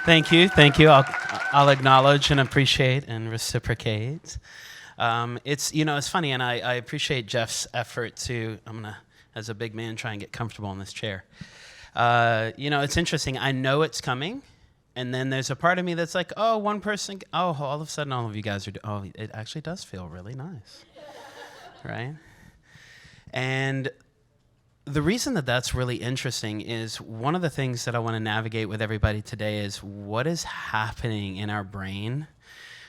Thank you. I'll acknowledge and appreciate and reciprocate. It's funny, and I appreciate Jeff's effort to. I'm gonna, as a big man, try and get comfortable in this chair. It's interesting. I know it's coming, and then there's a part of me that's like, oh, one person. Oh, all of a sudden, all of you guys are. Oh, it actually does feel really nice, right? And the reason that that's really interesting is one of the things that I want to navigate with everybody today is what is happening in our brain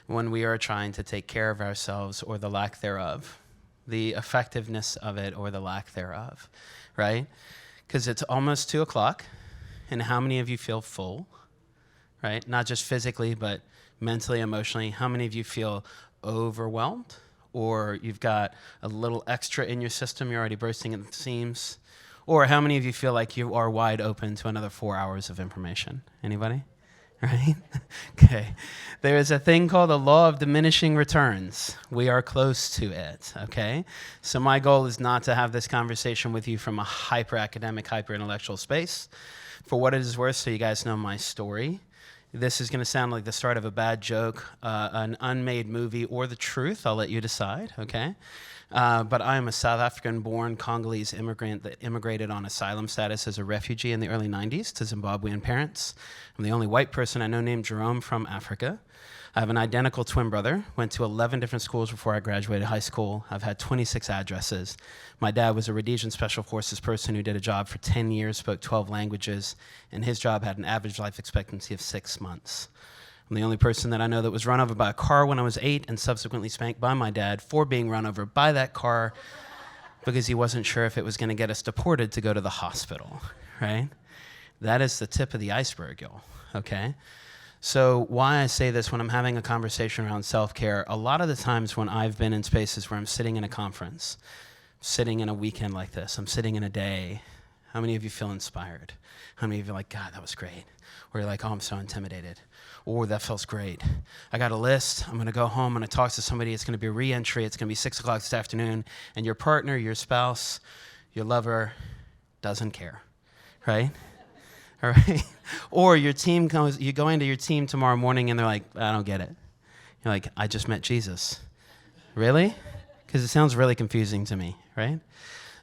when we are trying to take care of ourselves or the lack thereof, the effectiveness of it or the lack thereof, right? Because it's almost 2 o'clock, and how many of you feel full, right? Not just physically, but mentally, emotionally. How many of you feel overwhelmed, or you've got a little extra in your system, you're already bursting at the seams? Or how many of you feel like you are wide open to another 4 hours of information? Anybody? Right? Okay. There is a thing called the law of diminishing returns. We are close to it, okay? So my goal is not to have this conversation with you from a hyper-academic, hyper-intellectual space. For what it is worth, so you guys know my story, this is going to sound like the start of a bad joke, an unmade movie, or the truth. I'll let you decide, okay? But I am a South African-born Congolese immigrant that immigrated on asylum status as a refugee in the early 90s to Zimbabwean parents. I'm the only white person I know named Jerome from Africa. I have an identical twin brother, went to 11 different schools before I graduated high school. I've had 26 addresses. My dad was a Rhodesian Special Forces person who did a job for 10 years, spoke 12 languages, and his job had an average life expectancy of 6 months. I'm the only person that I know that was run over by a car when I was 8 and subsequently spanked by my dad for being run over by that car because he wasn't sure if it was going to get us deported to go to the hospital, right? That is the tip of the iceberg, y'all, okay? So why I say this when I'm having a conversation around self-care, a lot of the times when I've been in spaces where I'm sitting in a conference, sitting in a weekend like this, I'm sitting in a day, how many of you feel inspired? How many of you are like, God, that was great? Or you're like, oh, I'm so intimidated. Oh, that feels great. I got a list. I'm going to go home. I'm going to talk to somebody. It's going to be a re-entry. It's going to be 6 o'clock this afternoon. And your partner, your spouse, your lover doesn't care, right? All right? Or your team comes, you go into your team tomorrow morning and they're like, I don't get it. You're like, I just met Jesus. Really? Because it sounds really confusing to me, right?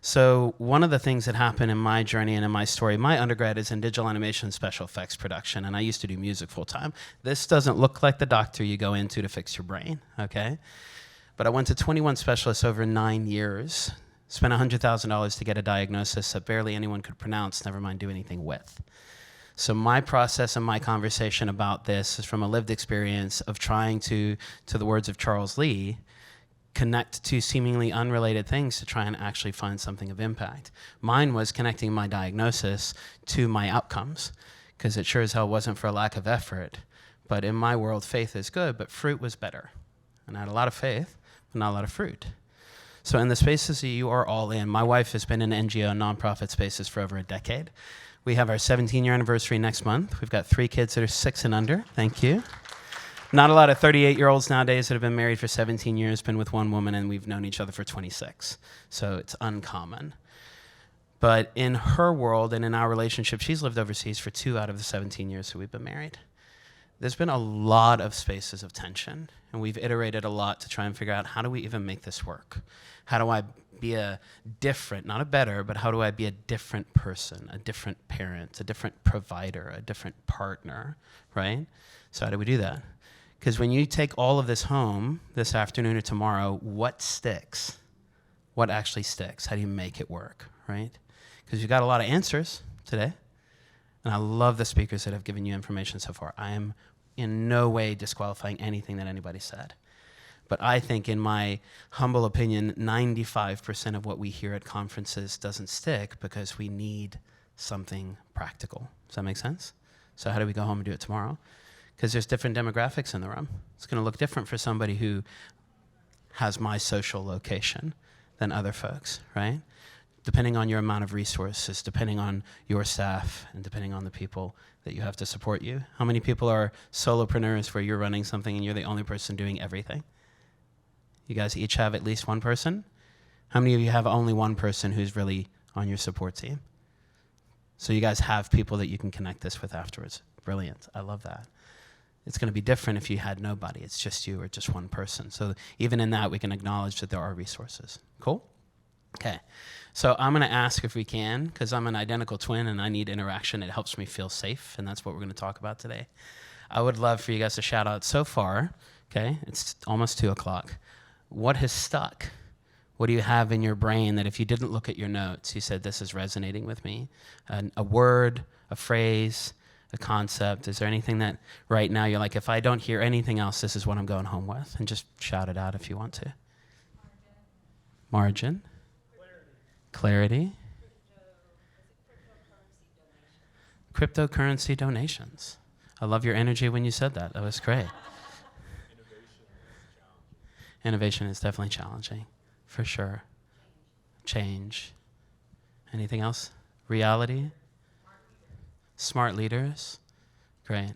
So one of the things that happened in my journey and in my story, my undergrad is in digital animation and special effects production, and I used to do music full time. This doesn't look like the doctor you go into to fix your brain, okay? But I went to 21 specialists over 9 years, spent $100,000 to get a diagnosis that barely anyone could pronounce, never mind do anything with. So my process and my conversation about this is from a lived experience of trying to the words of Charles Lee, connect two seemingly unrelated things to try and actually find something of impact. Mine was connecting my diagnosis to my outcomes, because it sure as hell wasn't for a lack of effort. But in my world, faith is good, but fruit was better. And I had a lot of faith, but not a lot of fruit. So in the spaces that you are all in, my wife has been in NGO and nonprofit spaces for over a decade. We have our 17-year anniversary next month. We've got 3 kids that are 6 and under. Thank you. Not a lot of 38-year-olds nowadays that have been married for 17 years, been with one woman, and we've known each other for 26. So it's uncommon. But in her world and in our relationship, she's lived overseas for 2 out of the 17 years that we've been married. There's been a lot of spaces of tension, and we've iterated a lot to try and figure out how do we even make this work? How do I be a different, not a better, but how do I be a different person, a different parent, a different provider, a different partner, right? So how do we do that? Because when you take all of this home this afternoon or tomorrow, what sticks? What actually sticks? How do you make it work, right? Because you've got a lot of answers today. And I love the speakers that have given you information so far. I am in no way disqualifying anything that anybody said. But I think, in my humble opinion, 95% of what we hear at conferences doesn't stick because we need something practical. Does that make sense? So how do we go home and do it tomorrow? Because there's different demographics in the room. It's going to look different for somebody who has my social location than other folks, right? Depending on your amount of resources, depending on your staff, and depending on the people that you have to support you. How many people are solopreneurs where you're running something and you're the only person doing everything? You guys each have at least one person? How many of you have only one person who's really on your support team? So you guys have people that you can connect this with afterwards. Brilliant. I love that. It's going to be different if you had nobody. It's just you or just one person. So even in that, we can acknowledge that there are resources. Cool? Okay. So I'm going to ask if we can, because I'm an identical twin and I need interaction. It helps me feel safe, and that's what we're going to talk about today. I would love for you guys to shout out so far, okay? It's almost 2 o'clock. What has stuck? What do you have in your brain that if you didn't look at your notes, you said, this is resonating with me? A word, a phrase, a concept. Is there anything that right now you're like, if I don't hear anything else, this is what I'm going home with? And just shout it out if you want to. Margin. Clarity. Cryptocurrency donations. I love your energy when you said that. That was great. Innovation is definitely challenging, for sure. Change. Anything else? Reality. Smart leaders. Great.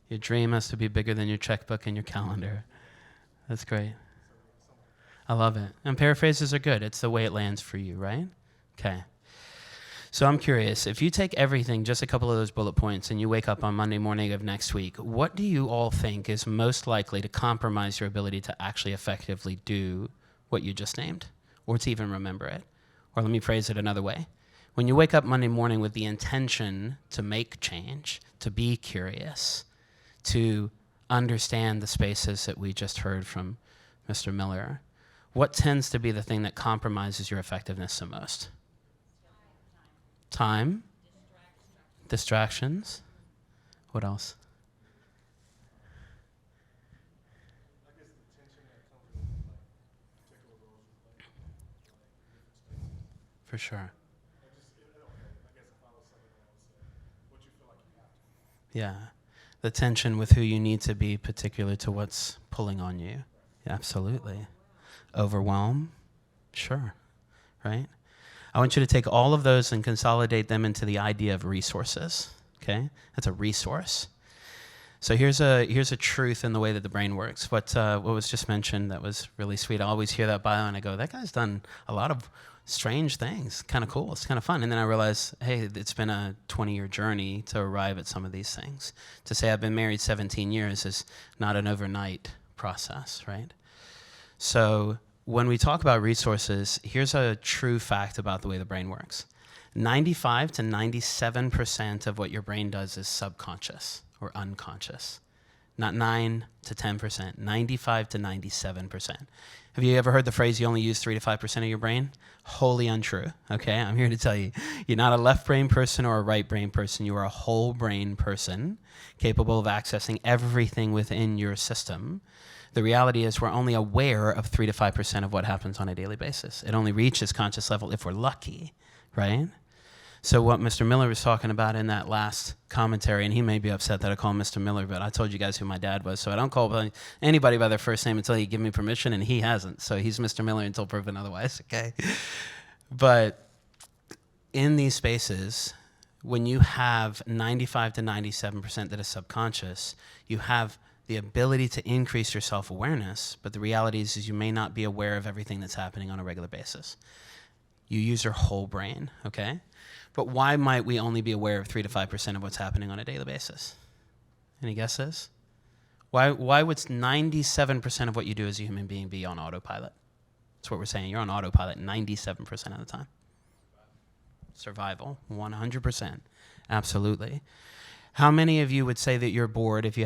Your dream has to be bigger than your checkbook and your calendar. That's great. I love it. And paraphrases are good. It's the way it lands for you, right? Okay. So I'm curious, if you take everything, just a couple of those bullet points, and you wake up on Monday morning of next week, what do you all think is most likely to compromise your ability to actually effectively do what you just named, or to even remember it? Or let me phrase it another way. When you wake up Monday morning with the intention to make change, to be curious, to understand the spaces that we just heard from Mr. Miller, what tends to be the thing that compromises your effectiveness the most? Time. Distractions. What else? For sure. Yeah. The tension with who you need to be particular to what's pulling on you. Yeah, absolutely. Overwhelm. Sure. Right? I want you to take all of those and consolidate them into the idea of resources, okay? That's a resource. So here's a truth in the way that the brain works. What was just mentioned that was really sweet. I always hear that bio and I go, that guy's done a lot of strange things. Kind of cool. It's kind of fun. And then I realize, hey, it's been a 20-year journey to arrive at some of these things. To say I've been married 17 years is not an overnight process, right? So when we talk about resources, here's a true fact about the way the brain works. 95 to 97% of what your brain does is subconscious or unconscious. Not 9 to 10%, 95 to 97%. Have you ever heard the phrase, you only use 3 to 5% of your brain? Wholly untrue, okay? I'm here to tell you, you're not a left brain person or a right brain person. You are a whole brain person capable of accessing everything within your system. The reality is we're only aware of 3 to 5% of what happens on a daily basis. It only reaches conscious level if we're lucky, right? So what Mr. Miller was talking about in that last commentary, and he may be upset that I call him Mr. Miller, but I told you guys who my dad was, so I don't call anybody by their first name until you give me permission, and he hasn't. So he's Mr. Miller until proven otherwise, okay? But in these spaces, when you have 95 to 97% that is subconscious, you have the ability to increase your self-awareness, but the reality is you may not be aware of everything that's happening on a regular basis. You use your whole brain, okay? But why might we only be aware of 3 to 5% of what's happening on a daily basis? Any guesses? Why would 97% of what you do as a human being be on autopilot? That's what we're saying. You're on autopilot 97% of the time. Survival, 100%. Absolutely. How many of you would say that you're bored if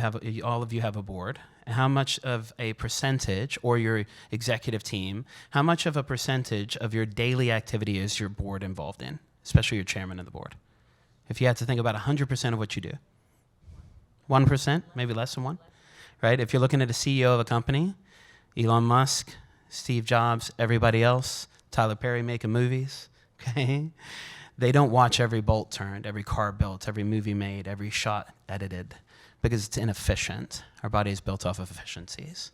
all of you have a board? How much of a percentage, or your executive team, how much of a percentage of your daily activity is your board involved in, especially your chairman of the board? If you had to think about 100% of what you do. 1%, maybe less than 1, right? If you're looking at a CEO of a company, Elon Musk, Steve Jobs, everybody else, Tyler Perry making movies, okay? They don't watch every bolt turned, every car built, every movie made, every shot edited, because it's inefficient. Our body is built off of efficiencies.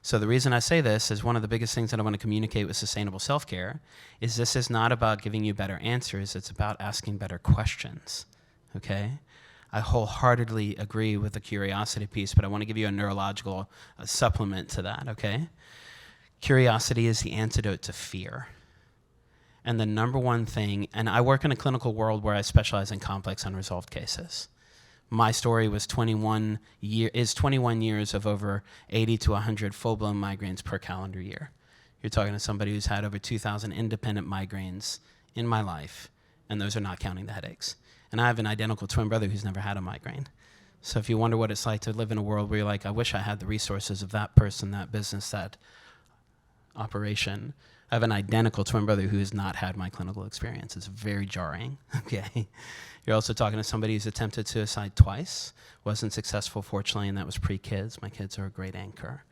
So the reason I say this is one of the biggest things that I want to communicate with sustainable self-care is this is not about giving you better answers, it's about asking better questions, okay? I wholeheartedly agree with the curiosity piece, but I want to give you a neurological supplement to that, okay? Curiosity is the antidote to fear. And the number one thing, and I work in a clinical world where I specialize in complex unresolved cases. My story was 21 years of over 80 to 100 full-blown migraines per calendar year. You're talking to somebody who's had over 2,000 independent migraines in my life, and those are not counting the headaches. And I have an identical twin brother who's never had a migraine. So if you wonder what it's like to live in a world where you're like, I wish I had the resources of that person, that business, that operation. I have an identical twin brother who has not had my clinical experience. It's very jarring, okay? You're also talking to somebody who's attempted suicide twice, wasn't successful, fortunately, and that was pre-kids. My kids are a great anchor.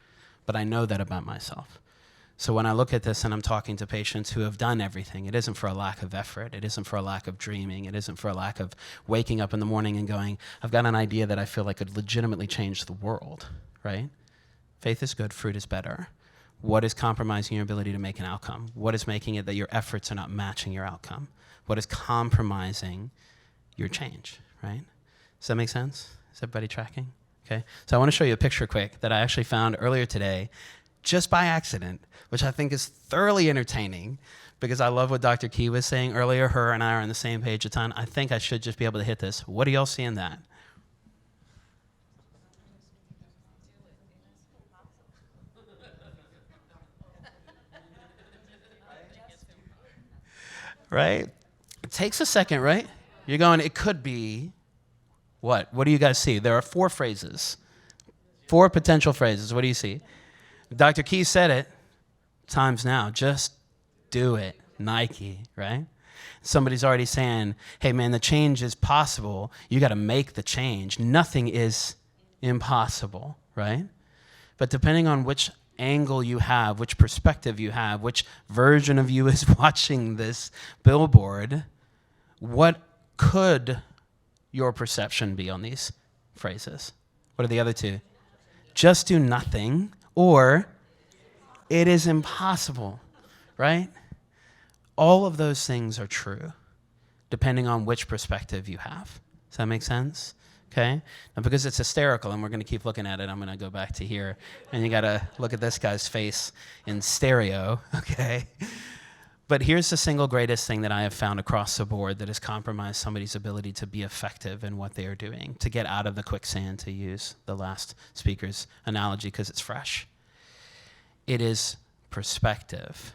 But I know that about myself. So when I look at this and I'm talking to patients who have done everything, it isn't for a lack of effort. It isn't for a lack of dreaming. It isn't for a lack of waking up in the morning and going, I've got an idea that I feel like could legitimately change the world, right? Faith is good, fruit is better. What is compromising your ability to make an outcome? What is making it that your efforts are not matching your outcome? What is compromising your change, right? Does that make sense? Is everybody tracking? Okay. So I want to show you a picture quick that I actually found earlier today just by accident, which I think is thoroughly entertaining because I love what Dr. Key was saying earlier. Her and I are on the same page a ton. I think I should just be able to hit this. What do y'all see in that? Right? It takes a second, right? You're going, it could be what? What do you guys see? There are 4 phrases, 4 potential phrases. What do you see? Dr. Key said it, time's now. Just do it. Nike, right? Somebody's already saying, hey man, the change is possible. You got to make the change. Nothing is impossible, right? But depending on which angle you have, which perspective you have, which version of you is watching this billboard, what could your perception be on these phrases? What are the other 2? Just do nothing, or it is impossible, right? All of those things are true, depending on which perspective you have. Does that make sense? Okay? Now, because it's hysterical, and we're going to keep looking at it, I'm going to go back to here, and you got to look at this guy's face in stereo, okay? But here's the single greatest thing that I have found across the board that has compromised somebody's ability to be effective in what they are doing, to get out of the quicksand, to use the last speaker's analogy because it's fresh. It is perspective.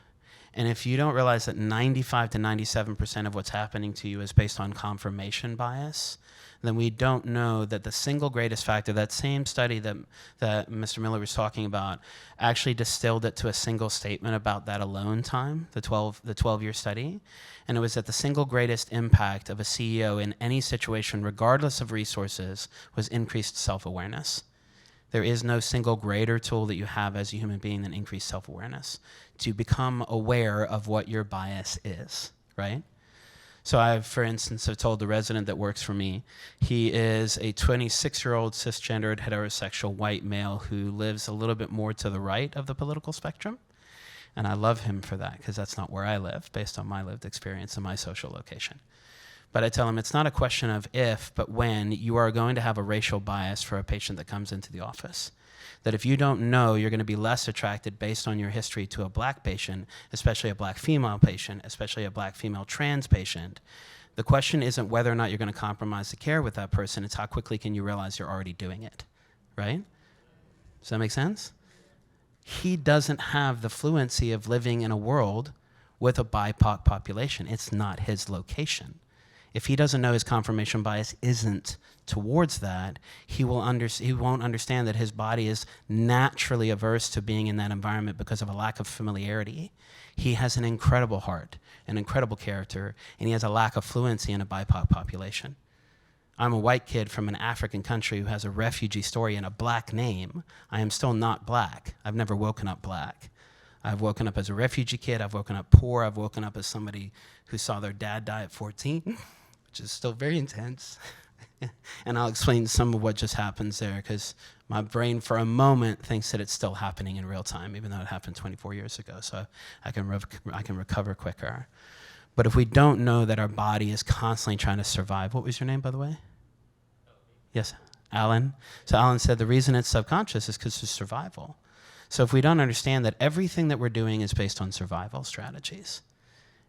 And if you don't realize that 95 to 97% of what's happening to you is based on confirmation bias, then we don't know that the single greatest factor, that same study that Mr. Miller was talking about, actually distilled it to a single statement about that alone time, the 12-year study. And it was that the single greatest impact of a CEO in any situation, regardless of resources, was increased self-awareness. There is no single greater tool that you have as a human being than increased self-awareness, to become aware of what your bias is, right? So I, for instance, have told the resident that works for me, he is a 26-year-old cisgendered heterosexual white male who lives a little bit more to the right of the political spectrum. And I love him for that because that's not where I live based on my lived experience and my social location. But I tell him it's not a question of if, but when you are going to have a racial bias for a patient that comes into the office. That if you don't know, you're going to be less attracted based on your history to a black patient, especially a black female patient, especially a black female trans patient. The question isn't whether or not you're going to compromise the care with that person, it's how quickly can you realize you're already doing it, right? Does that make sense? He doesn't have the fluency of living in a world with a BIPOC population. It's not his location. If he doesn't know his confirmation bias isn't towards that, he won't understand that his body is naturally averse to being in that environment because of a lack of familiarity. He has an incredible heart, an incredible character, and he has a lack of fluency in a BIPOC population. I'm a white kid from an African country who has a refugee story and a black name. I am still not black. I've never woken up black. I've woken up as a refugee kid. I've woken up poor. I've woken up as somebody who saw their dad die at 14, which is still very intense. And I'll explain some of what just happens there because my brain for a moment thinks that it's still happening in real time, even though it happened 24 years ago, so I can recover quicker. But if we don't know that our body is constantly trying to survive, what was your name, by the way? Yes, Alan. So Alan said the reason it's subconscious is because of survival. So if we don't understand that everything that we're doing is based on survival strategies,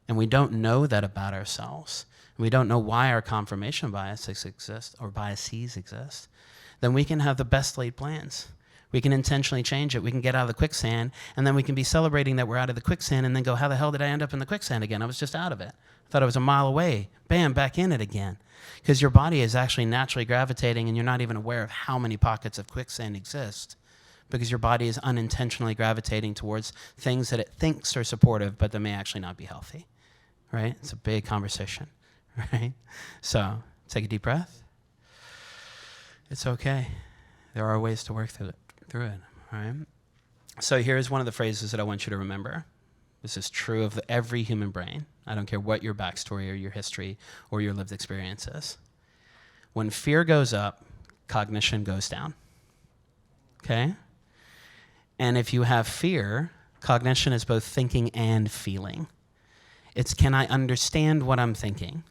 and we don't know that about ourselves, and we don't know why our confirmation biases exist or biases exist, then we can have the best laid plans. We can intentionally change it. We can get out of the quicksand, and then we can be celebrating that we're out of the quicksand and then go, how the hell did I end up in the quicksand again? I was just out of it. I thought I was a mile away. Bam, back in it again. Because your body is actually naturally gravitating, and you're not even aware of how many pockets of quicksand exist, because your body is unintentionally gravitating towards things that it thinks are supportive, but that may actually not be healthy, right? It's a big conversation, right? So take a deep breath. It's okay. There are ways to work through it, right? So here's one of the phrases that I want you to remember. This is true of every human brain. I don't care what your backstory or your history or your lived experience is. When fear goes up, cognition goes down, okay? And if you have fear, cognition is both thinking and feeling. It's, can I understand what I'm thinking?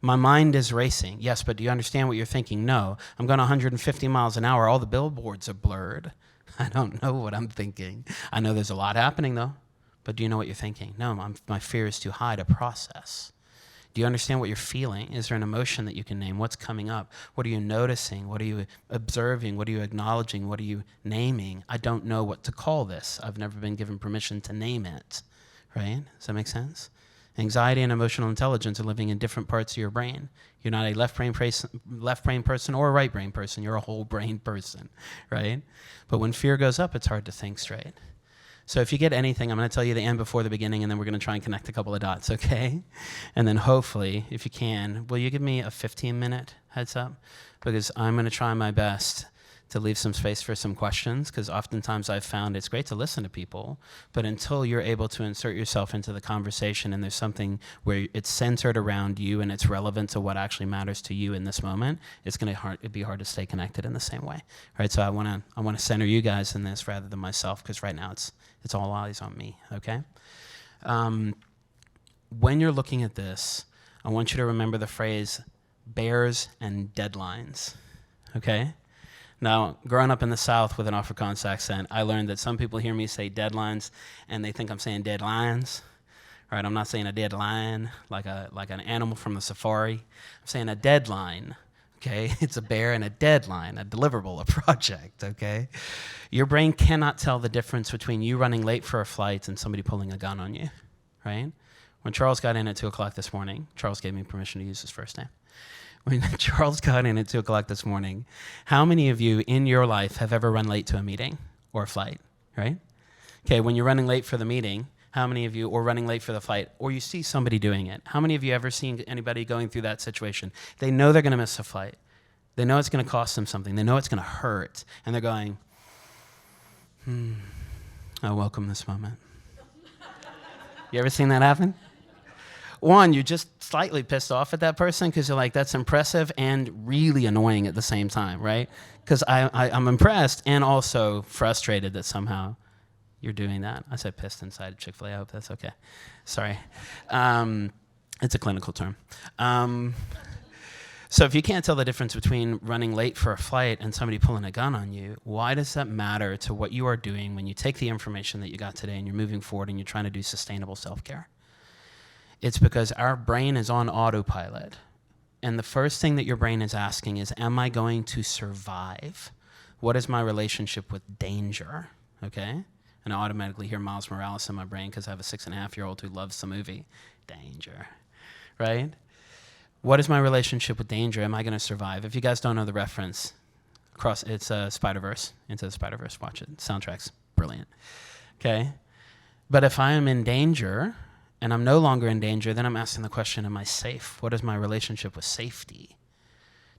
My mind is racing. Yes, but do you understand what you're thinking? No. I'm going 150 miles an hour. All the billboards are blurred. I don't know what I'm thinking. I know there's a lot happening, though. But do you know what you're thinking? No, my fear is too high to process. Do you understand what you're feeling? Is there an emotion that you can name? What's coming up? What are you noticing? What are you observing? What are you acknowledging? What are you naming? I don't know what to call this. I've never been given permission to name it. Right? Does that make sense? Anxiety and emotional intelligence are living in different parts of your brain. You're not a left brain person or a right brain person. You're a whole brain person, right? But when fear goes up, it's hard to think straight. So if you get anything, I'm going to tell you the end before the beginning, and then we're going to try and connect a couple of dots, okay? And then hopefully, if you can, will you give me a 15-minute heads up? Because I'm going to try my best to leave some space for some questions, because oftentimes I've found it's great to listen to people, but until you're able to insert yourself into the conversation and there's something where it's centered around you and it's relevant to what actually matters to you in this moment, it'd be hard to stay connected in the same way, right? So I want to center you guys in this rather than myself, because right now it's all eyes on me, okay? When you're looking at this, I want you to remember the phrase bears and deadlines, okay? Now, growing up in the South with an Afrikaans accent, I learned that some people hear me say deadlines and they think I'm saying deadlines, right? I'm not saying a deadline like an animal from the safari. I'm saying a deadline, okay? It's a bear and a deadline, a deliverable, a project, okay? Your brain cannot tell the difference between you running late for a flight and somebody pulling a gun on you, right? When Charles got in at 2 o'clock this morning, Charles gave me permission to use his first name. When Charles got in at 2 o'clock this morning, how many of you in your life have ever run late to a meeting or a flight, right? Okay, when you're running late for the meeting, how many of you, or running late for the flight, or you see somebody doing it, how many of you ever seen anybody going through that situation? They know they're going to miss a flight. They know it's going to cost them something. They know it's going to hurt. And they're going, I welcome this moment. You ever seen that happen? One, you're just slightly pissed off at that person because you're like, that's impressive and really annoying at the same time, right? Because I'm impressed and also frustrated that somehow you're doing that. I said pissed inside Chick-fil-A. I hope that's okay. Sorry. It's a clinical term. So if you can't tell the difference between running late for a flight and somebody pulling a gun on you, why does that matter to what you are doing when you take the information that you got today and you're moving forward and you're trying to do sustainable self-care? It's because our brain is on autopilot. And the first thing that your brain is asking is, am I going to survive? What is my relationship with danger? Okay? And I automatically hear Miles Morales in my brain because I have a 6.5-year-old who loves the movie Danger, right? What is my relationship with danger? Am I going to survive? If you guys don't know the reference, it's Spider-Verse, Into the Spider-Verse, watch it. Soundtrack's brilliant, okay? But if I am in danger, and I'm no longer in danger, then I'm asking the question, am I safe? What is my relationship with safety?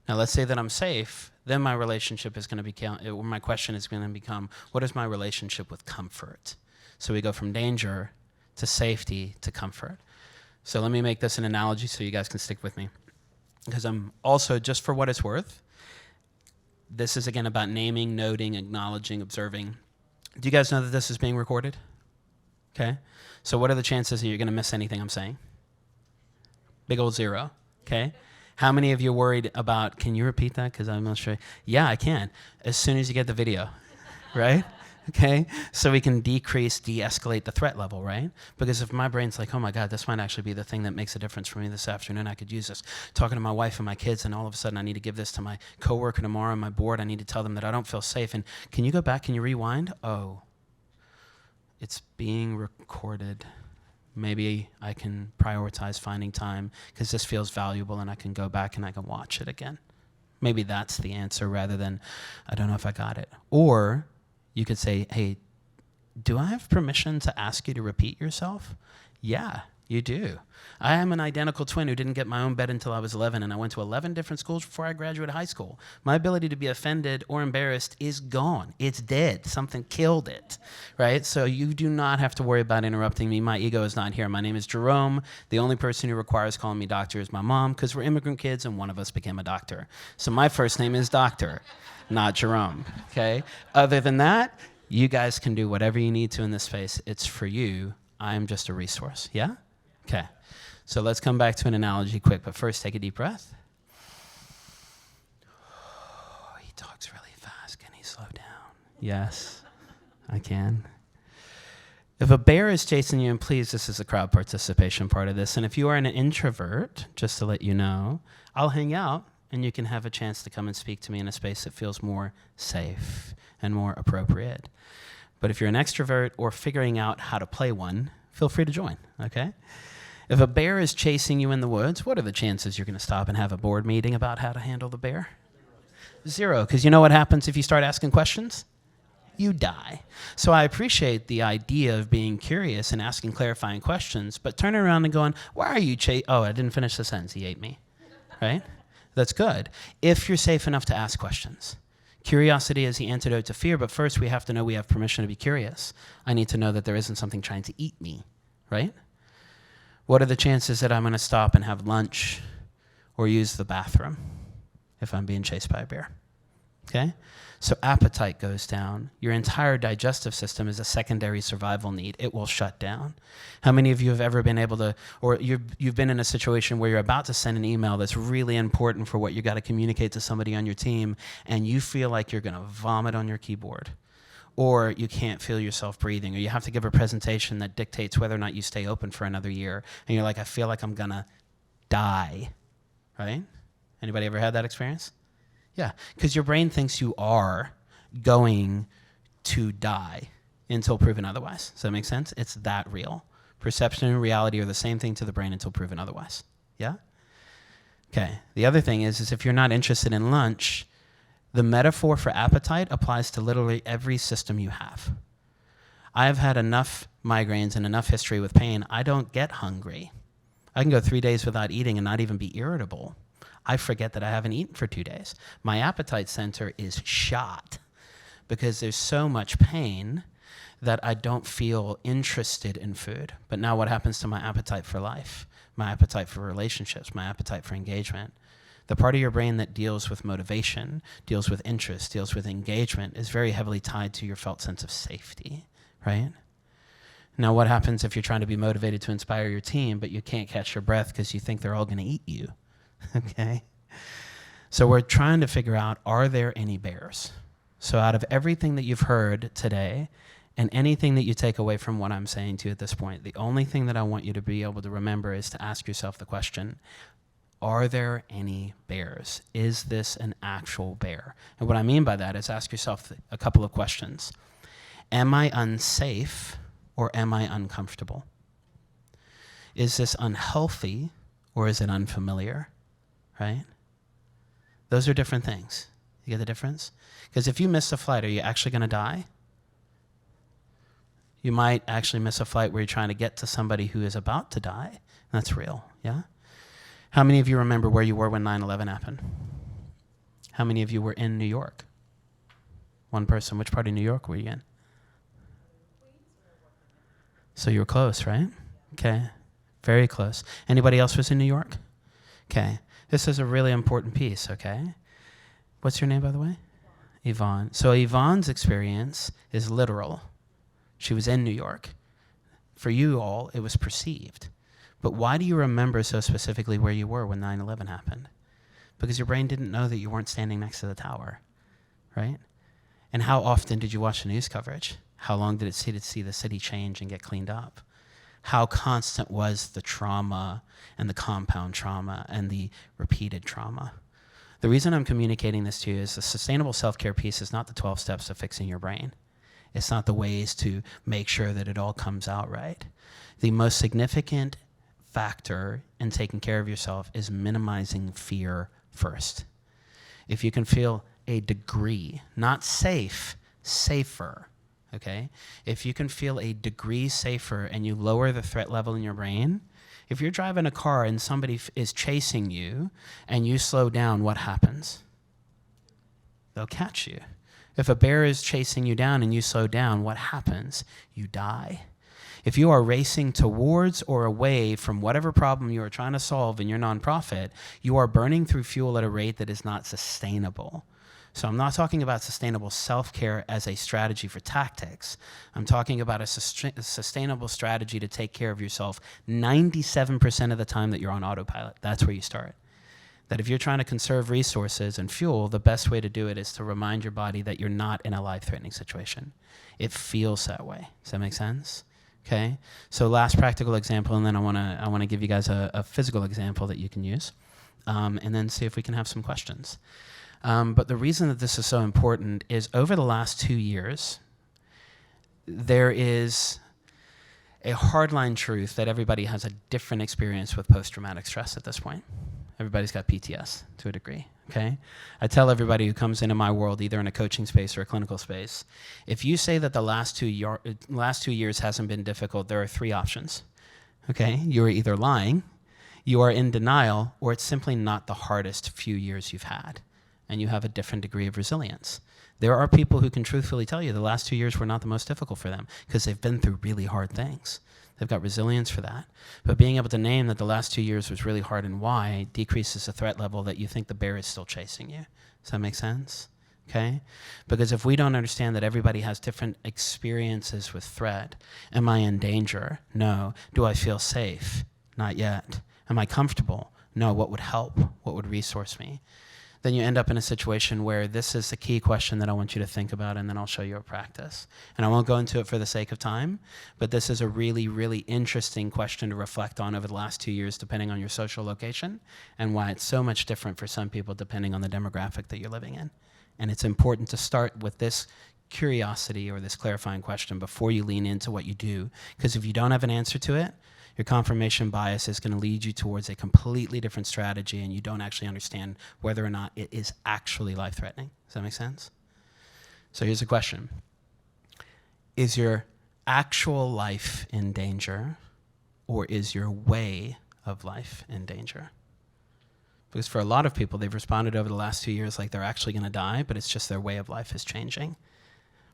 Now, let's say that I'm safe, then my relationship is going to become, or my question is going to become, what is my relationship with comfort? So we go from danger to safety to comfort. So let me make this an analogy so you guys can stick with me. Because I'm also, just for what it's worth, this is again about naming, noting, acknowledging, observing. Do you guys know that this is being recorded? Okay. So what are the chances that you're going to miss anything I'm saying? Big old zero, okay? How many of you are worried about, can you repeat that? Because I'm not sure. Yeah, I can. As soon as you get the video, right? Okay? So we can de-escalate the threat level, right? Because if my brain's like, oh my God, this might actually be the thing that makes a difference for me this afternoon, I could use this. Talking to my wife and my kids, and all of a sudden I need to give this to my coworker tomorrow on my board. I need to tell them that I don't feel safe. And can you go back? Can you rewind? Oh, it's being recorded. Maybe I can prioritize finding time because this feels valuable and I can go back and I can watch it again. Maybe that's the answer rather than, I don't know if I got it. Or you could say, hey, do I have permission to ask you to repeat yourself? Yeah, you do. I am an identical twin who didn't get my own bed until I was 11, and I went to 11 different schools before I graduated high school. My ability to be offended or embarrassed is gone. It's dead. Something killed it, right? So you do not have to worry about interrupting me. My ego is not here. My name is Jerome. The only person who requires calling me doctor is my mom, because we're immigrant kids, and one of us became a doctor. So my first name is Doctor, not Jerome, okay? Other than that, you guys can do whatever you need to in this space. It's for you. I'm just a resource, yeah? Okay. So let's come back to an analogy quick, but first take a deep breath. Oh, he talks really fast. Can he slow down? Yes, I can. If a bear is chasing you, and please, this is the crowd participation part of this, and if you are an introvert, just to let you know, I'll hang out and you can have a chance to come and speak to me in a space that feels more safe and more appropriate. But if you're an extrovert or figuring out how to play one, feel free to join, okay? If a bear is chasing you in the woods, what are the chances you're going to stop and have a board meeting about how to handle the bear? Zero, because you know what happens if you start asking questions? You die. So I appreciate the idea of being curious and asking clarifying questions, but turning around and going, why are you oh, I didn't finish the sentence, he ate me, right? That's good. If you're safe enough to ask questions. Curiosity is the antidote to fear, but first we have to know we have permission to be curious. I need to know that there isn't something trying to eat me, right? What are the chances that I'm going to stop and have lunch or use the bathroom if I'm being chased by a bear? Okay? So appetite goes down. Your entire digestive system is a secondary survival need. It will shut down. How many of you have ever been able to, or you've been in a situation where you're about to send an email that's really important for what you got to communicate to somebody on your team, and you feel like you're going to vomit on your keyboard, or you can't feel yourself breathing, or you have to give a presentation that dictates whether or not you stay open for another year, and you're like, I feel like I'm going to die, right? Anybody ever had that experience? Yeah, because your brain thinks you are going to die until proven otherwise. Does that make sense? It's that real. Perception and reality are the same thing to the brain until proven otherwise. Yeah? Okay. The other thing is if you're not interested in lunch, the metaphor for appetite applies to literally every system you have. I've had enough migraines and enough history with pain. I don't get hungry. I can go 3 days without eating and not even be irritable. I forget that I haven't eaten for 2 days. My appetite center is shot because there's so much pain that I don't feel interested in food. But now what happens to my appetite for life, my appetite for relationships, my appetite for engagement? The part of your brain that deals with motivation, deals with interest, deals with engagement is very heavily tied to your felt sense of safety, right? Now what happens if you're trying to be motivated to inspire your team, but you can't catch your breath because you think they're all going to eat you? Okay? So we're trying to figure out, are there any bears? So out of everything that you've heard today and anything that you take away from what I'm saying to you at this point, the only thing that I want you to be able to remember is to ask yourself the question, are there any bears? Is this an actual bear? And what I mean by that is ask yourself a couple of questions. Am I unsafe or am I uncomfortable? Is this unhealthy or is it unfamiliar? Right? Those are different things. You get the difference? Because if you miss a flight, are you actually going to die? You might actually miss a flight where you're trying to get to somebody who is about to die. That's real, yeah? How many of you remember where you were when 9/11 happened? How many of you were in New York? One person. Which part of New York were you in? So you were close, right? Okay. Very close. Anybody else was in New York? Okay. This is a really important piece, okay? What's your name, by the way? Yvonne. So Yvonne's experience is literal. She was in New York. For you all, it was perceived. But why do you remember so specifically where you were when 9/11 happened? Because your brain didn't know that you weren't standing next to the tower, right? And how often did you watch the news coverage? How long did it take to see the city change and get cleaned up? How constant was the trauma and the compound trauma and the repeated trauma? The reason I'm communicating this to you is the sustainable self-care piece is not the 12 steps of fixing your brain. It's not the ways to make sure that it all comes out right. The most significant factor in taking care of yourself is minimizing fear first. If you can feel a degree, not safe, safer, okay? If you can feel a degree safer and you lower the threat level in your brain, if you're driving a car and somebody is chasing you and you slow down, what happens? They'll catch you. If a bear is chasing you down and you slow down, what happens? You die. If you are racing towards or away from whatever problem you are trying to solve in your nonprofit, you are burning through fuel at a rate that is not sustainable. So I'm not talking about sustainable self-care as a strategy for tactics. I'm talking about a sustainable strategy to take care of yourself 97% of the time that you're on autopilot. That's where you start. That if you're trying to conserve resources and fuel, the best way to do it is to remind your body that you're not in a life-threatening situation. It feels that way. Does that make sense? Okay. So last practical example, and then I want to give you guys a physical example that you can use, and then see if we can have some questions. But the reason that this is so important is over the last 2 years, there is a hardline truth that everybody has a different experience with post-traumatic stress at this point. Everybody's got PTS to a degree, okay? I tell everybody who comes into my world, either in a coaching space or a clinical space, if you say that the last 2 years hasn't been difficult, there are 3 options, okay? You are either lying, you are in denial, or it's simply not the hardest few years you've had, and you have a different degree of resilience. There are people who can truthfully tell you the last 2 years were not the most difficult for them because they've been through really hard things. They've got resilience for that. But being able to name that the last 2 years was really hard and why decreases the threat level that you think the bear is still chasing you. Does that make sense? Okay? Because if we don't understand that everybody has different experiences with threat, am I in danger? No. Do I feel safe? Not yet. Am I comfortable? No. What would help? What would resource me? Then you end up in a situation where this is the key question that I want you to think about, and then I'll show you a practice. And I won't go into it for the sake of time, but this is a really, really interesting question to reflect on over the last 2 years, depending on your social location, and why it's so much different for some people depending on the demographic that you're living in. And it's important to start with this curiosity or this clarifying question before you lean into what you do, because if you don't have an answer to it, your confirmation bias is going to lead you towards a completely different strategy, and you don't actually understand whether or not it is actually life-threatening. Does that make sense? So here's a question. Is your actual life in danger, or is your way of life in danger? Because for a lot of people, they've responded over the last 2 years like they're actually going to die, but it's just their way of life is changing.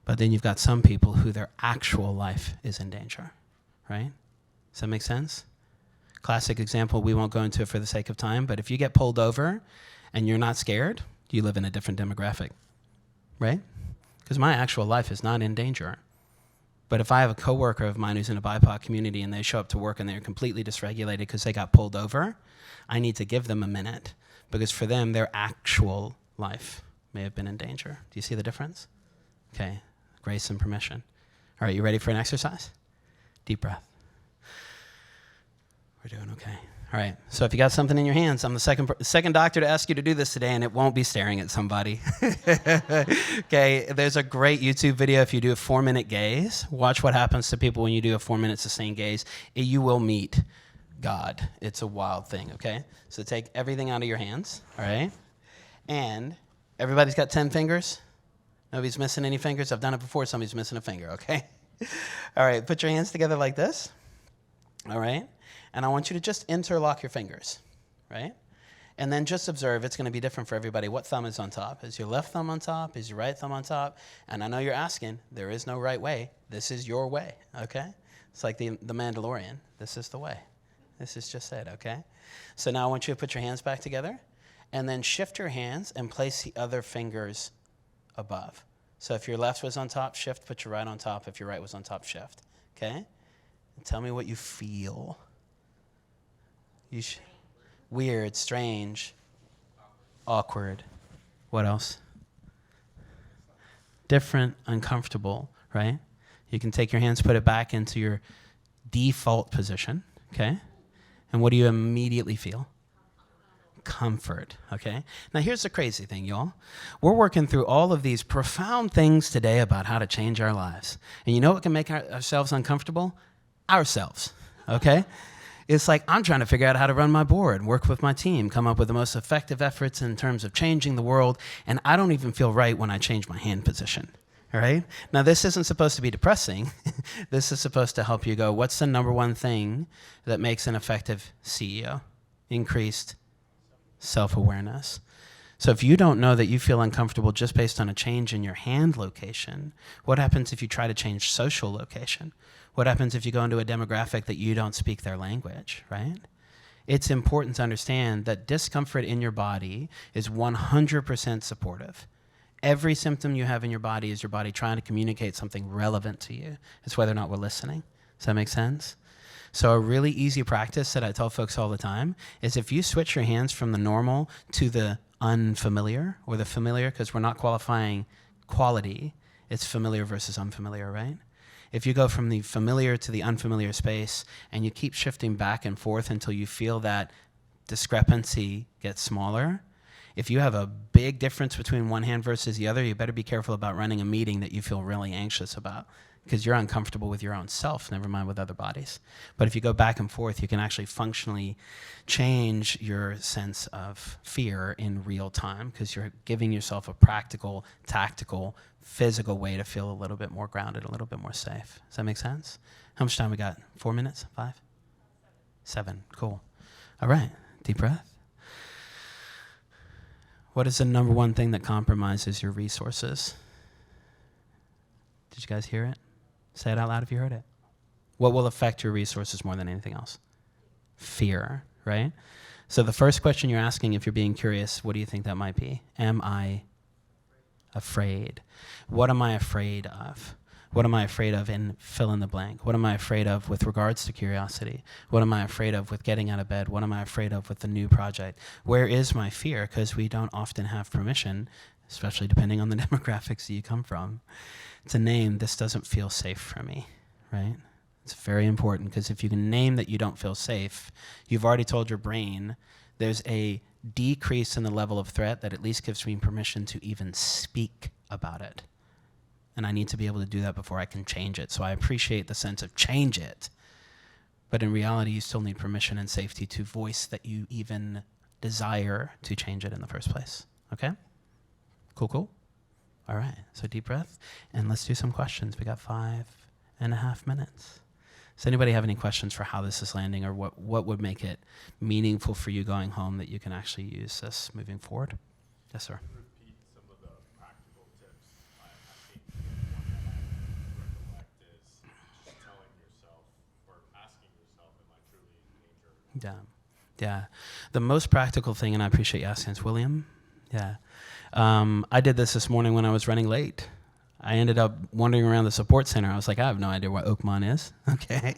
But then you've got some people who their actual life is in danger, right? Does that make sense? Classic example, we won't go into it for the sake of time, but if you get pulled over and you're not scared, you live in a different demographic, right? Because my actual life is not in danger. But if I have a coworker of mine who's in a BIPOC community and they show up to work and they're completely dysregulated because they got pulled over, I need to give them a minute because for them, their actual life may have been in danger. Do you see the difference? Okay, grace and permission. All right, you ready for an exercise? Deep breath. We're doing okay. All right, so if you got something in your hands, I'm the second doctor to ask you to do this today, and it won't be staring at somebody. Okay, there's a great YouTube video if you do a 4-minute gaze. Watch what happens to people when you do a 4-minute sustained gaze. You will meet God. It's a wild thing, okay? So take everything out of your hands, all right? And everybody's got 10 fingers? Nobody's missing any fingers? I've done it before. Somebody's missing a finger, okay? All right, put your hands together like this, all right? And I want you to just interlock your fingers, right? And then just observe, it's going to be different for everybody. What thumb is on top? Is your left thumb on top? Is your right thumb on top? And I know you're asking, there is no right way. This is your way, okay? It's like the Mandalorian. This is the way. This is just it, okay? So now I want you to put your hands back together and then shift your hands and place the other fingers above. So if your left was on top, shift, put your right on top. If your right was on top, shift, okay? And tell me what you feel. Weird, strange, awkward. What else? different, uncomfortable, right? You can take your hands, put it back into your default position, okay? And what do you immediately feel? Comfort, okay? Now here's the crazy thing, y'all. We're working through all of these profound things today about how to change our lives. And you know what can make ourselves uncomfortable? Ourselves, okay? It's like I'm trying to figure out how to run my board, work with my team, come up with the most effective efforts in terms of changing the world, and I don't even feel right when I change my hand position, all right? Now this isn't supposed to be depressing. This is supposed to help you go, what's the number one thing that makes an effective CEO? Increased self-awareness. So if you don't know that you feel uncomfortable just based on a change in your hand location, what happens if you try to change social location? What happens if you go into a demographic that you don't speak their language, right? It's important to understand that discomfort in your body is 100% supportive. Every symptom you have in your body is your body trying to communicate something relevant to you. It's whether or not we're listening. Does that make sense? So a really easy practice that I tell folks all the time is if you switch your hands from the normal to the unfamiliar or the familiar, because we're not qualifying quality, it's familiar versus unfamiliar, right? If you go from the familiar to the unfamiliar space and you keep shifting back and forth until you feel that discrepancy get smaller, if you have a big difference between one hand versus the other, you better be careful about running a meeting that you feel really anxious about, because you're uncomfortable with your own self, never mind with other bodies. But if you go back and forth, you can actually functionally change your sense of fear in real time, because you're giving yourself a practical, tactical, physical way to feel a little bit more grounded, a little bit more safe. Does that make sense? How much time we got? 4 minutes? 5? 7. Cool. All right. Deep breath. What is the number one thing that compromises your resources? Did you guys hear it? Say it out loud if you heard it. What will affect your resources more than anything else? Fear, right? So the first question you're asking, if you're being curious, what do you think that might be? Am I afraid? What am I afraid of? What am I afraid of in fill in the blank? What am I afraid of with regards to curiosity? What am I afraid of with getting out of bed? What am I afraid of with the new project? Where is my fear? Because we don't often have permission, especially depending on the demographics that you come from, to name, this doesn't feel safe for me, right? It's very important, because if you can name that you don't feel safe, you've already told your brain there's a decrease in the level of threat that at least gives me permission to even speak about it. And I need to be able to do that before I can change it. So I appreciate the sense of change it. But in reality, you still need permission and safety to voice that you even desire to change it in the first place. Okay? Cool, cool? All right, so deep breath, and let's do some questions. We got 5.5 minutes. Does anybody have any questions for how this is landing, or what would make it meaningful for you going home that you can actually use this moving forward? Yes, sir. Repeat some of the practical tips. I think one that I recollect is just telling yourself or asking yourself, am I truly in danger? Yeah. The most practical thing, and I appreciate you asking, is William. Yeah. I did this morning when I was running late. I ended up wandering around the support center. I was like, I have no idea what Oakmont is. Okay.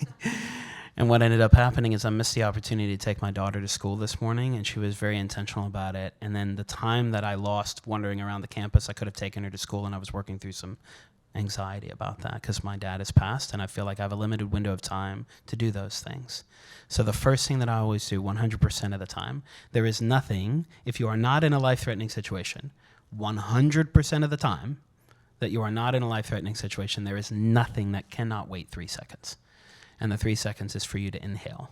And what ended up happening is I missed the opportunity to take my daughter to school this morning, and she was very intentional about it. And then the time that I lost wandering around the campus, I could have taken her to school, and I was working through some anxiety about that because my dad has passed, and I feel like I have a limited window of time to do those things. So the first thing that I always do 100% of the time, there is nothing, if you are not in a life-threatening situation, 100% of the time that you are not in a life-threatening situation, there is nothing that cannot wait 3 seconds. And the 3 seconds is for you to inhale.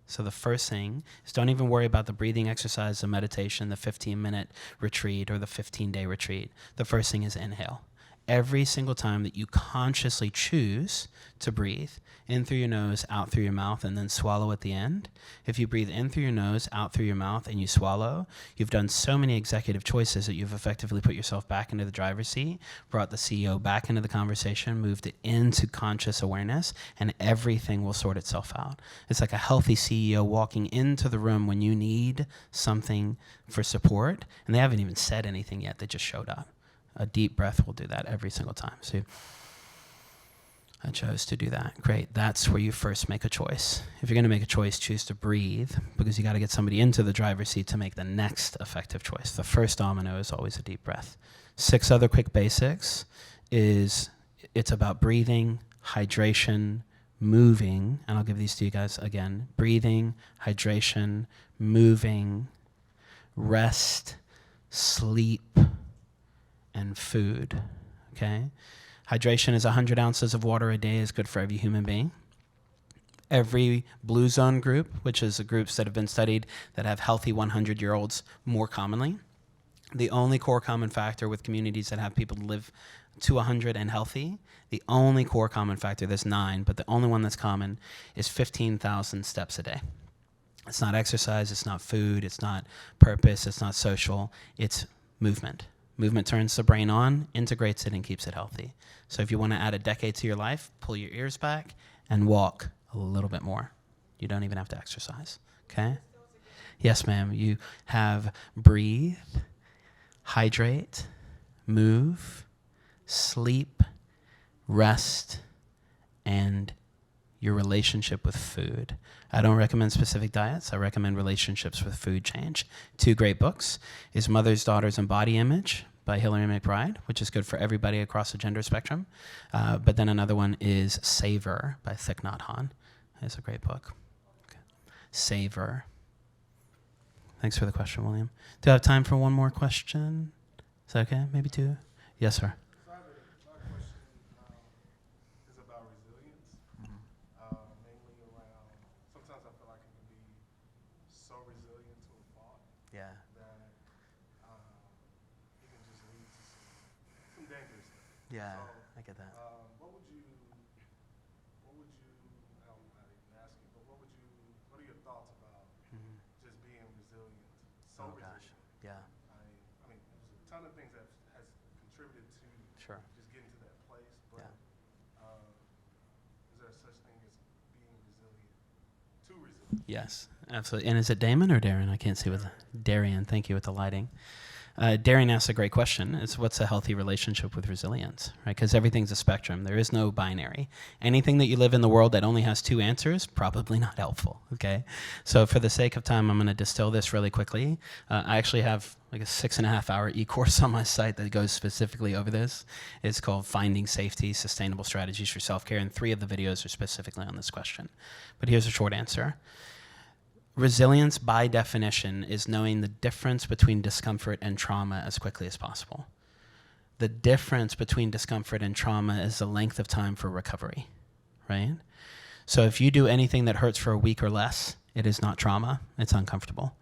So the first thing is don't even worry about the breathing exercise, the meditation, the 15-minute retreat, or the 15-day retreat. The first thing is inhale. Every single time that you consciously choose to breathe in through your nose, out through your mouth, and then swallow at the end, if you breathe in through your nose, out through your mouth, and you swallow, you've done so many executive choices that you've effectively put yourself back into the driver's seat, brought the CEO back into the conversation, moved it into conscious awareness, and everything will sort itself out. It's like a healthy CEO walking into the room when you need something for support, and they haven't even said anything yet, they just showed up. A deep breath will do that every single time. So I chose to do that. Great. That's where you first make a choice. If you're going to make a choice, choose to breathe, because you got to get somebody into the driver's seat to make the next effective choice. The first domino is always a deep breath. 6 other quick basics is it's about breathing, hydration, moving, and I'll give these to you guys again. Breathing, hydration, moving, rest, sleep, and food, okay? Hydration is 100 ounces of water a day is good for every human being. Every blue zone group, which is the groups that have been studied that have healthy 100-year-olds more commonly, the only core common factor with communities that have people live to 100 and healthy, the only core common factor, there's 9, but the only one that's common is 15,000 steps a day. It's not exercise, it's not food, it's not purpose, it's not social, it's movement. Movement turns the brain on, integrates it, and keeps it healthy. So if you want to add a decade to your life, pull your ears back and walk a little bit more. You don't even have to exercise, okay? Yes, ma'am. You have breathe, hydrate, move, sleep, rest, and your relationship with food. I don't recommend specific diets. I recommend relationships with food change. 2 great books is Mothers, Daughters, and Body Image by Hillary McBride, which is good for everybody across the gender spectrum. But then another one is Savor by Thich Nhat Hanh. It's a great book. Okay. Savor. Thanks for the question, William. Do I have time for one more question? Is that okay? Maybe 2? Yes, sir. So my question is about resilience, mainly around, sometimes I feel like it can be so resilient to a fault Yeah. that it can just lead to some dangerous stuff. Yeah, So, I get that. what would you, I don't know how to even ask you, but what are your thoughts about just being resilient, so resilient? Yeah. I mean, there's a ton of things that has contributed to Sure. just getting to that place, but is there such thing as being resilient, too resilient? Yes, absolutely. And is it Damon or Darren? I can't see with Darian. Thank you with the lighting. Darian asked a great question. It's what's a healthy relationship with resilience, right? Because everything's a spectrum. There is no binary. Anything that you live in the world that only has 2 answers, probably not helpful, okay? So for the sake of time, I'm going to distill this really quickly. I actually have like a 6.5-hour e-course on my site that goes specifically over this. It's called Finding Safety, Sustainable Strategies for Self-Care, and 3 of the videos are specifically on this question. But here's a short answer. Resilience, by definition, is knowing the difference between discomfort and trauma as quickly as possible. The difference between discomfort and trauma is the length of time for recovery, right? So if you do anything that hurts for a week or less, it is not trauma, it's uncomfortable.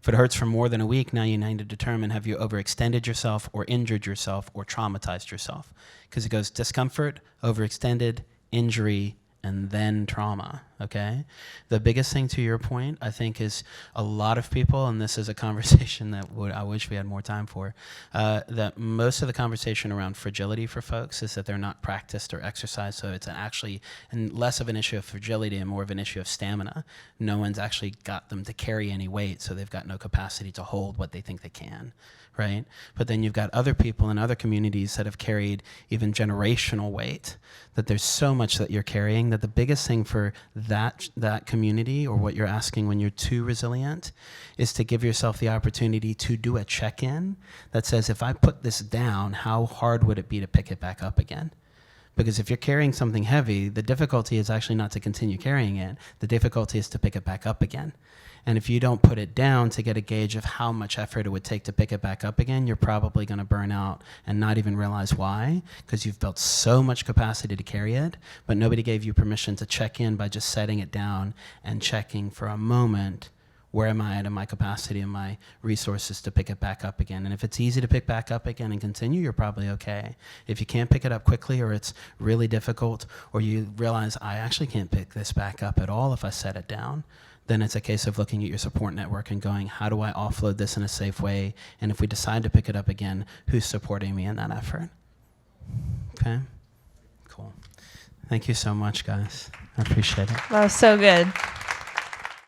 If it hurts for more than a week, now you need to determine, have you overextended yourself or injured yourself or traumatized yourself? Because it goes discomfort, overextended, injury, and then trauma, okay? The biggest thing, to your point, I think, is a lot of people, and this is a conversation that I wish we had more time for, that most of the conversation around fragility for folks is that they're not practiced or exercised, so it's actually less of an issue of fragility and more of an issue of stamina. No one's actually got them to carry any weight, so they've got no capacity to hold what they think they can, right? But then you've got other people in other communities that have carried even generational weight, that there's so much that you're carrying that the biggest thing for that community, or what you're asking when you're too resilient, is to give yourself the opportunity to do a check-in that says, if I put this down, how hard would it be to pick it back up again? Because if you're carrying something heavy, the difficulty is actually not to continue carrying it. The difficulty is to pick it back up again. And if you don't put it down to get a gauge of how much effort it would take to pick it back up again, you're probably going to burn out and not even realize why, because you've built so much capacity to carry it, but nobody gave you permission to check in by just setting it down and checking for a moment, where am I at in my capacity and my resources to pick it back up again? And if it's easy to pick back up again and continue, you're probably okay. If you can't pick it up quickly, or it's really difficult, or you realize, I actually can't pick this back up at all if I set it down, then it's a case of looking at your support network and going, how do I offload this in a safe way? And if we decide to pick it up again, who's supporting me in that effort? Okay? Cool. Thank you so much, guys. I appreciate it. That was so good.